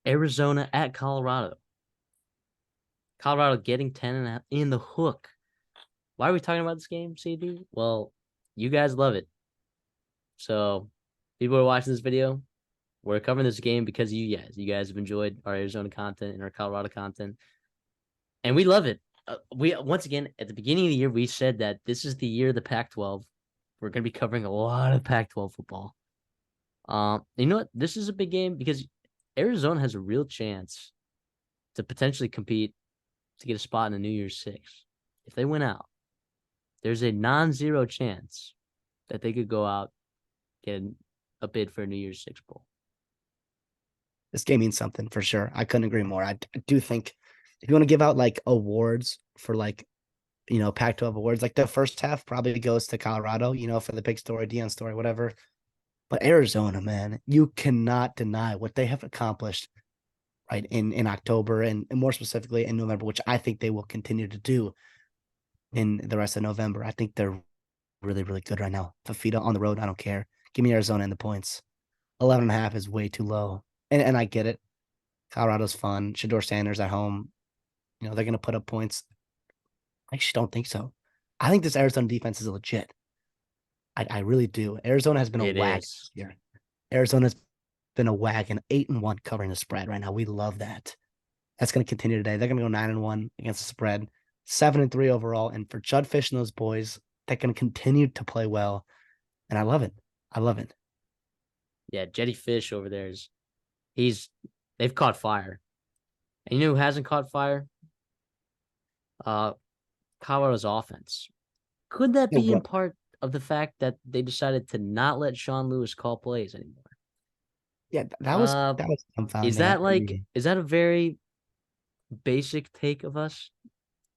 Arizona at Colorado. Colorado getting 10.5 in the hook. Why are we talking about this game, CD? Well, you guys love it. So, people who are watching this video, we're covering this game because of you guys. You guys have enjoyed our Arizona content and our Colorado content, and we love it. We once again at the beginning of the year we said that this is the year of the Pac-12. We're going to be covering a lot of Pac-12 football. You know what? This is a big game because Arizona has a real chance to potentially compete to get a spot in the New Year's Six. If they win out, there's a non-zero chance that they could go out get a bid for a New Year's Six bowl. This game means something for sure. I couldn't agree more. I do think if you want to give out like awards for like, Pac-12 awards, like the first half probably goes to Colorado, for the big story, Deion story, whatever. But Arizona, man, you cannot deny what they have accomplished, right, in October and more specifically in November, which I think they will continue to do in the rest of November. I think they're really, really good right now. Fafita on the road, I don't care. Give me Arizona and the points. 11.5 is way too low. And I get it. Colorado's fun. Shador Sanders at home. They're going to put up points. I actually don't think so. I think this Arizona defense is legit. I really do. Arizona has been a wagon this year. Arizona's been a wagon, 8-1 covering the spread right now. We love that. That's going to continue today. They're going to go 9-1 against the spread, 7-3 overall. And for Judd Fish and those boys, they're going to continue to play well. And I love it. I love it. Yeah, Jetty Fish over there they've caught fire. And you know who hasn't caught fire? Colorado's offense. Could that be in part of the fact that they decided to not let Sean Lewis call plays anymore? Yeah, that was confounding. Is that a very basic take of us?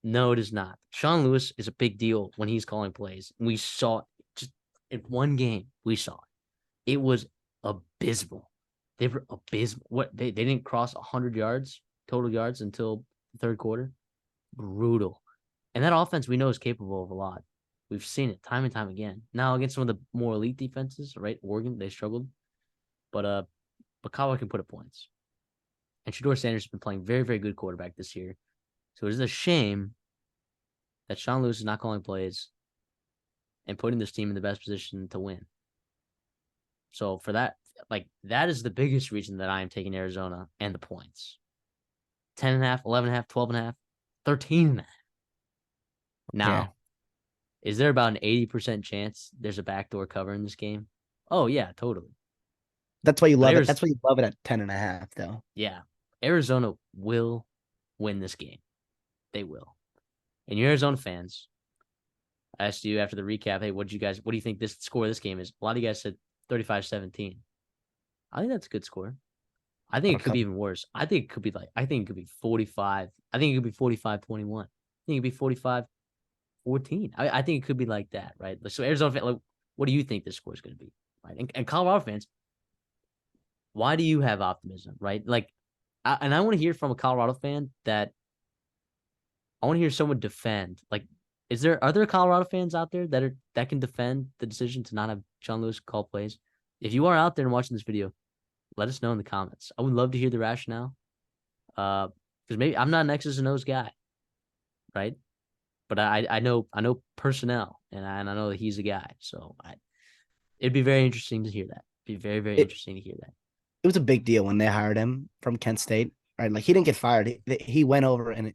No, it is not. Sean Lewis is a big deal when he's calling plays. We saw it just in one game. We saw it. It was abysmal. They were abysmal. What they didn't cross 100 yards, total yards until the third quarter. Brutal. And that offense we know is capable of a lot. We've seen it time and time again. Now against some of the more elite defenses, right? Oregon, they struggled. But Colorado can put up points. And Shador Sanders has been playing very, very good quarterback this year. So it is a shame that Sean Lewis is not calling plays and putting this team in the best position to win. So for that, that is the biggest reason that I am taking Arizona and the points. 10.5, 11.5, 12.5, 13.5. Now, is there about an 80% chance there's a backdoor cover in this game? Oh, yeah, totally. That's why you love it. That's why you love it at 10.5, though. Yeah. Arizona will win this game. They will. And you Arizona fans, I asked you after the recap, hey, what do you think this score of this game is? A lot of you guys said 35-17. I think that's a good score. I think it could be even worse. I think it could be 45. I think it could be 45-21. I think it could be 45-14. I think it could be like that, right? So Arizona fans, what do you think this score is going to be? Right? And Colorado fans, why do you have optimism, right? And I want to hear from a Colorado fan that I want to hear someone defend. Are there Colorado fans out there that can defend the decision to not have Sean Lewis call plays? If you are out there and watching this video, let us know in the comments. I would love to hear the rationale. Because maybe I'm not an X's and O's guy, right? But I know personnel, and I know that he's a guy. So it'd be very interesting to hear that. It'd be very, very interesting to hear that. It was a big deal when they hired him from Kent State, right? He didn't get fired. He went over and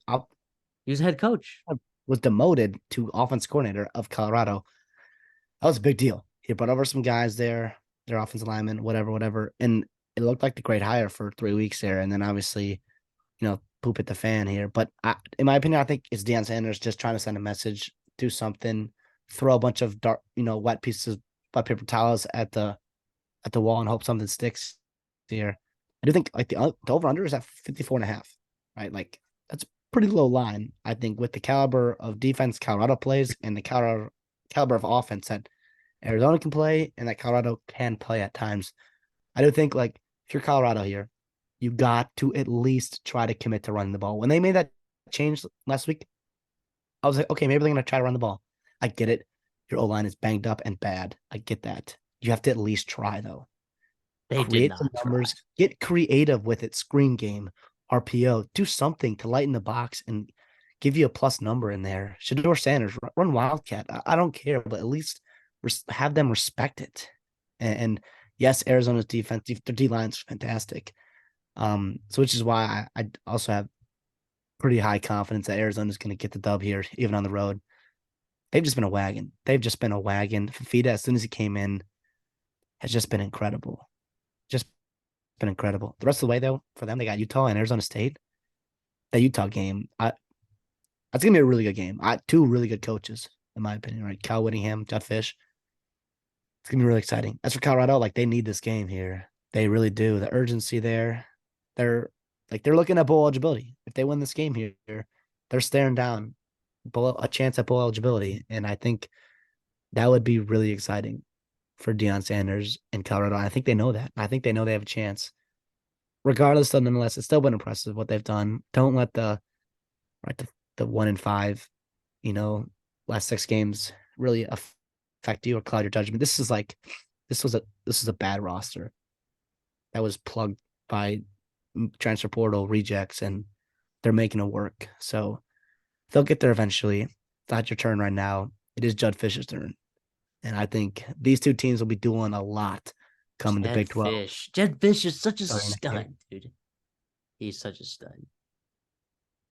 he was head coach. Was demoted to offense coordinator of Colorado. That was a big deal. He brought over some guys there, their offensive linemen, whatever. And it looked like the great hire for 3 weeks there. And then obviously, poop at the fan here. But in my opinion, I think it's Deion Sanders just trying to send a message, do something, throw a bunch of dark, wet pieces, wet paper towels at the wall and hope something sticks here. I do think the over-under is at 54.5, right? That's a pretty low line, I think, with the caliber of defense Colorado plays and the caliber of offense that Arizona can play and that Colorado can play at times. I do think, if you're Colorado here, you got to at least try to commit to running the ball. When they made that change last week, I was like, okay, maybe they're going to try to run the ball. I get it. Your O-line is banged up and bad. I get that. You have to at least try, though. They did create some not try. numbers, get creative with it, screen game, RPO, do something to lighten the box and give you a plus number in there. Shador Sanders, run Wildcat. I don't care, but at least have them respect it. And yes, Arizona's defense, their D line's fantastic. So which is why I also have pretty high confidence that Arizona's going to get the dub here, even on the road. They've just been a wagon. Fafita, as soon as he came in, has just been incredible. Just been incredible. The rest of the way, though, for them, they got Utah and Arizona State. That Utah game, that's gonna be a really good game. Two really good coaches, in my opinion, right? Cal Whittingham, Judd Fish. It's gonna be really exciting. As for Colorado, like they need this game here. They really do. The urgency there. They're looking at bowl eligibility. If they win this game here, they're staring down a chance at bowl eligibility. And I think that would be really exciting for Deion Sanders and Colorado. I think they know that. I think they know they have a chance. Regardless, though, nonetheless, it's still been impressive what they've done. Don't let the 1-5, last 6 games really affect you or cloud your judgment. This was a bad roster that was plugged by transfer portal rejects, and they're making it work. So they'll get there eventually. It's not your turn right now. It is Judd Fish's turn. And I think these two teams will be doing a lot coming to Big 12. Jed Fish is such a stud, dude. He's such a stud.